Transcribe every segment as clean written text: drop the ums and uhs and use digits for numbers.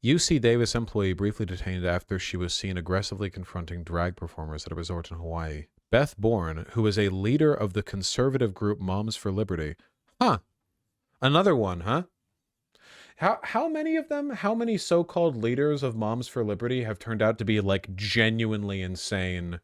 UC Davis employee briefly detained after she was seen aggressively confronting drag performers at a resort in Hawaii. Beth Bourne, who is a leader of the conservative group Moms for Liberty. Huh. Another one, huh? How many of them, how many so-called leaders of Moms for Liberty have turned out to be like genuinely insane?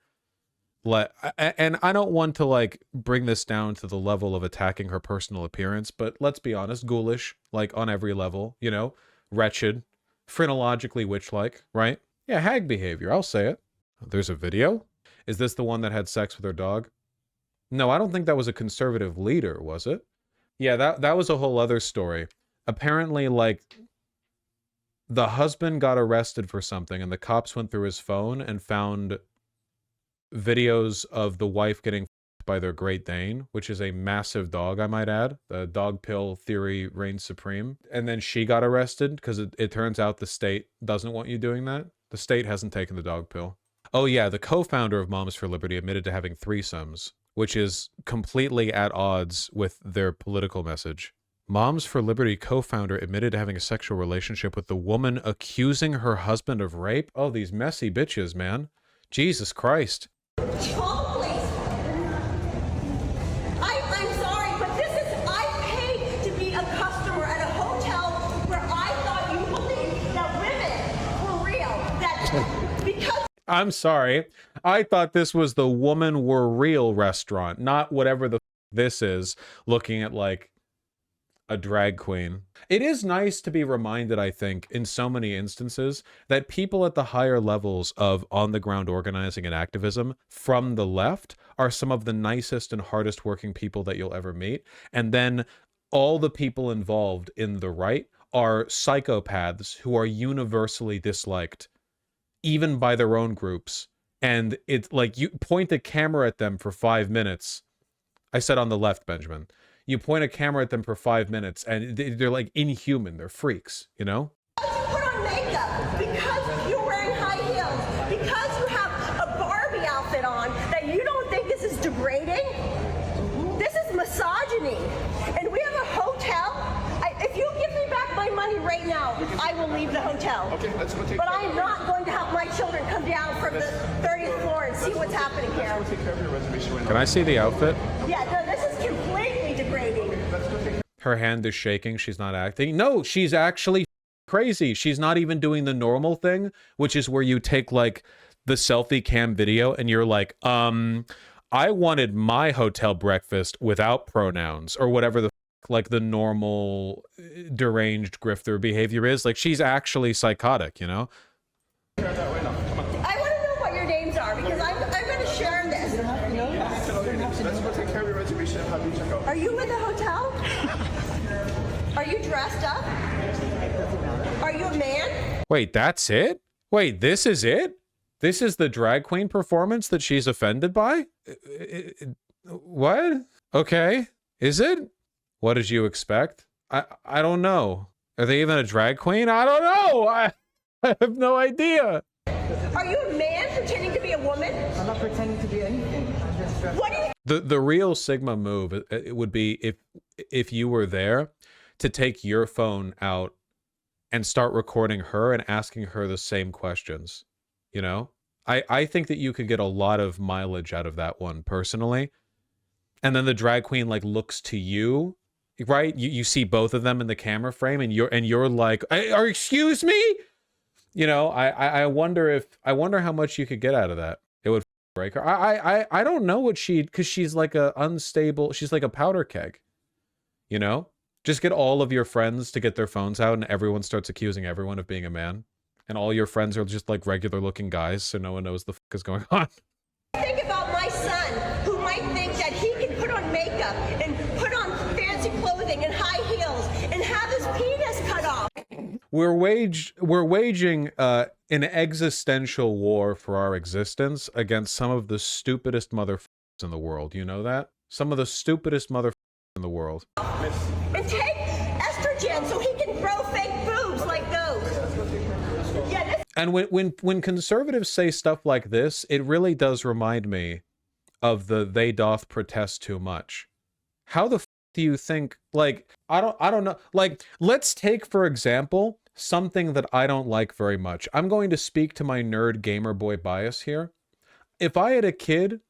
And I don't want to like bring this down to the level of attacking her personal appearance, but let's be honest, ghoulish, like on every level, you know, wretched, phrenologically witch-like, right? Yeah, hag behavior, I'll say it. There's a video? Is this the one that had sex with her dog? No, I don't think that was a conservative leader, was it? Yeah, that was a whole other story. Apparently, like, the husband got arrested for something, and the cops went through his phone and found videos of the wife getting by their Great Dane, which is a massive dog, I might add. The dog pill theory reigns supreme. And then she got arrested because it turns out the state doesn't want you doing that. The state hasn't taken the dog pill. Oh yeah, the co-founder of Moms for Liberty admitted to having threesomes, which is completely at odds with their political message. Moms for Liberty co-founder admitted to having a sexual relationship with the woman accusing her husband of rape. Oh, these messy bitches, man. Jesus Christ. Call the police. I'm sorry, but I paid to be a customer at a hotel where I thought you believed that women were real. Because I'm sorry. I thought this was the Woman Were Real restaurant, not whatever the this is, looking at like a drag queen. It is nice to be reminded, I think, in so many instances, that people at the higher levels of on-the-ground organizing and activism from the left are some of the nicest and hardest working people that you'll ever meet. And then all the people involved in the right are psychopaths who are universally disliked, even by their own groups. And it's like, you point a camera at them for 5 minutes. I said on the left, Benjamin. You point a camera at them for 5 minutes and they're like inhuman. They're freaks, you know? you put on makeup, because you're wearing high heels, because you have a Barbie outfit on, that you don't think this is degrading? This is misogyny. And we have a hotel. If you give me back my money right now, I will leave the hotel. Okay, let's go take But I'm not going to have my children come down from the 30th floor and see what's happening here. Let's go take care of your reservation right now. Can I see the outfit? Yeah, no, this is completely degrading. Her hand is shaking. She's not acting. No, she's actually crazy. She's not even doing the normal thing, which is where you take like the selfie cam video and you're like, I wanted my hotel breakfast without pronouns or whatever the like the normal deranged grifter behavior is. Like, she's actually psychotic, you know? I want to know what your names are, because I'm going to share this. Let's go take care of your reservation and have you check out. Are you in the hotel? Are you dressed up? Are you a man? Wait, that's it? Wait, this is it? This is the drag queen performance that she's offended by? What? Okay. Is it? What did you expect? I don't know. Are they even a drag queen? I don't know. I have no idea. Are you a man pretending to be a woman? I'm not pretending to be anything. I'm just dressed. What do you The real Sigma move, it would be if you were there to take your phone out and start recording her and asking her the same questions, you know? I think that you could get a lot of mileage out of that one personally. And then the drag queen like looks to you, right? You see both of them in the camera frame and you're like, excuse me? You know, I wonder how much you could get out of that. It would break her. I don't know what because she's like a unstable, she's like a powder keg, you know? Just get all of your friends to get their phones out and everyone starts accusing everyone of being a man. And all your friends are just like regular looking guys, so no one knows the fuck is going on. think about my son, who might think that he can put on makeup and put on fancy clothing and high heels and have his penis cut off? We're waging an existential war for our existence against some of the stupidest motherfuckers in the world. You know that? Some of the stupidest motherfuckers in the world. And take estrogen so he can grow fake boobs like those. Yeah, this And when conservatives say stuff like this, it really does remind me of the they doth protest too much. How the f do you think, like, I don't know, like, let's take, for example, something that I don't like very much. I'm going to speak to my nerd gamer boy bias here. If I had a kid,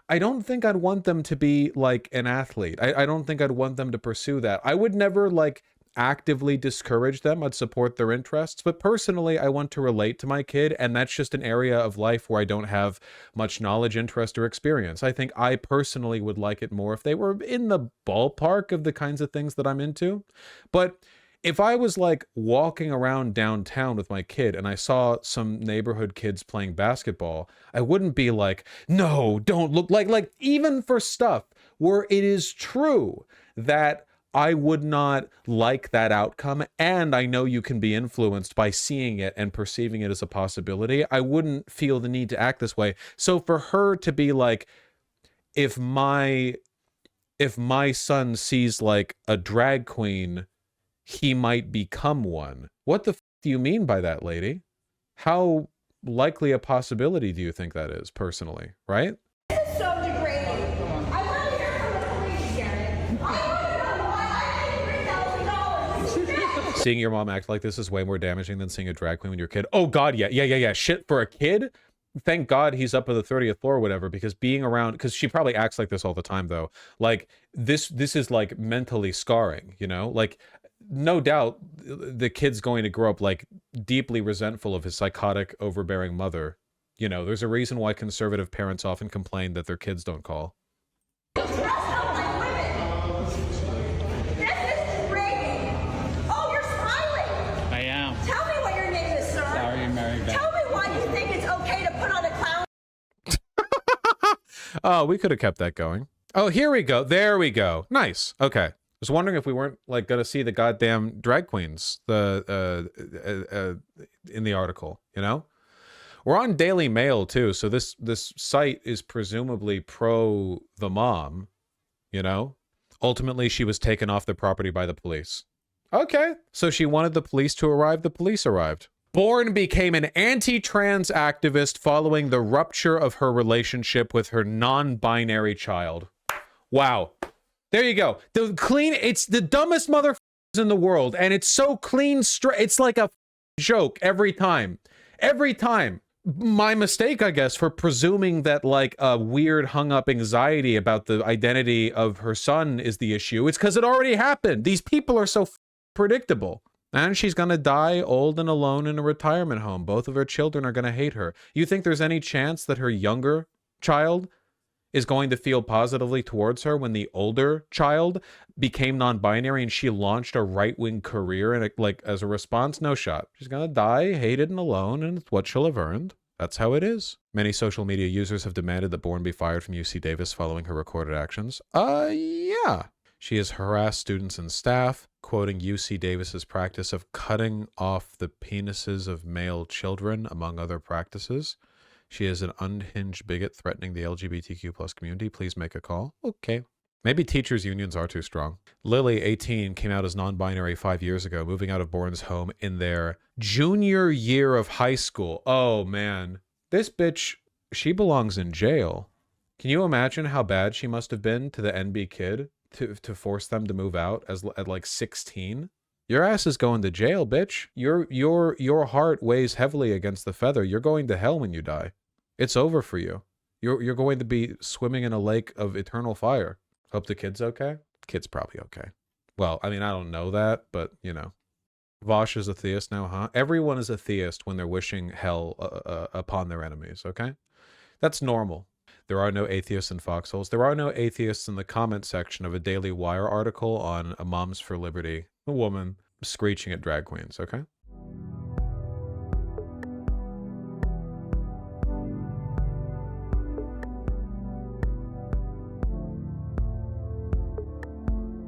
I don't think I'd want them to be like an athlete. I don't think I'd want them to pursue that. I would never like actively discourage them. I'd support their interests. But personally, I want to relate to my kid. And that's just an area of life where I don't have much knowledge, interest, or experience. I think I personally would like it more if they were in the ballpark of the kinds of things that I'm into. But if I was like walking around downtown with my kid and I saw some neighborhood kids playing basketball, I wouldn't be like, no, don't look like even for stuff where it is true that I would not like that outcome. And I know you can be influenced by seeing it and perceiving it as a possibility. I wouldn't feel the need to act this way. So for her to be like, if my son sees like a drag queen, he might become one. What the f do you mean by that, lady? How likely a possibility do you think that is, personally, right? This is so degrading. I want to hear from the police, Jared. I want to know why I paid $3,000. Seeing your mom act like this is way more damaging than seeing a drag queen when you're a kid. Oh God, yeah. Shit, for a kid? Thank God he's up at the 30th floor or whatever, because being around, because she probably acts like this all the time though. Like this is like mentally scarring, you know? Like, no doubt the kid's going to grow up like deeply resentful of his psychotic, overbearing mother. You know, there's a reason why conservative parents often complain that their kids don't call. Dress up like women. This is degrading. Oh, you're smiling. I am. Tell me what your name is, sir. Sorry, Mary Beth. Tell me why you think it's okay to put on a clown. Oh, we could have kept that going. Oh, here we go. There we go. Nice. Okay. I was wondering if we weren't like gonna see the goddamn drag queens in the article, you know? We're on Daily Mail too, so this site is presumably pro the mom, you know? Ultimately, she was taken off the property by the police. Okay, so she wanted the police to arrive, the police arrived. Bourne became an anti-trans activist following the rupture of her relationship with her non-binary child. Wow. There you go. It's the dumbest motherfuckers in the world, and it's so clean straight. It's like a joke every time. Every time. My mistake, I guess, for presuming that like a weird hung up anxiety about the identity of her son is the issue. It's because it already happened. These people are so predictable. And she's gonna die old and alone in a retirement home. Both of her children are gonna hate her. You think there's any chance that her younger child is going to feel positively towards her when the older child became non-binary and she launched a right-wing career and like as a response? No shot. She's gonna die hated and alone, and it's what she'll have earned. That's how it is. Many social media users have demanded that Bourne be fired from UC Davis following her recorded actions. Yeah. She has harassed students and staff, quoting UC Davis's practice of cutting off the penises of male children, among other practices. She is an unhinged bigot threatening the LGBTQ+ community. Please make a call. Okay. Maybe teachers' unions are too strong. Lily, 18, came out as non-binary 5 years ago, moving out of Bourne's home in their junior year of high school. Oh, man. This bitch, she belongs in jail. Can you imagine how bad she must have been to the NB kid to force them to move out at like 16? Your ass is going to jail, bitch. Your heart weighs heavily against the feather. You're going to hell when you die. It's over for you. You're going to be swimming in a lake of eternal fire. Hope the kid's okay. Kid's probably okay. Well, I mean, I don't know that, but you know. Vosh is a theist now, huh? Everyone is a theist when they're wishing hell upon their enemies, okay? That's normal. There are no atheists in foxholes. There are no atheists in the comment section of a Daily Wire article on a Moms for Liberty, a woman screeching at drag queens, okay?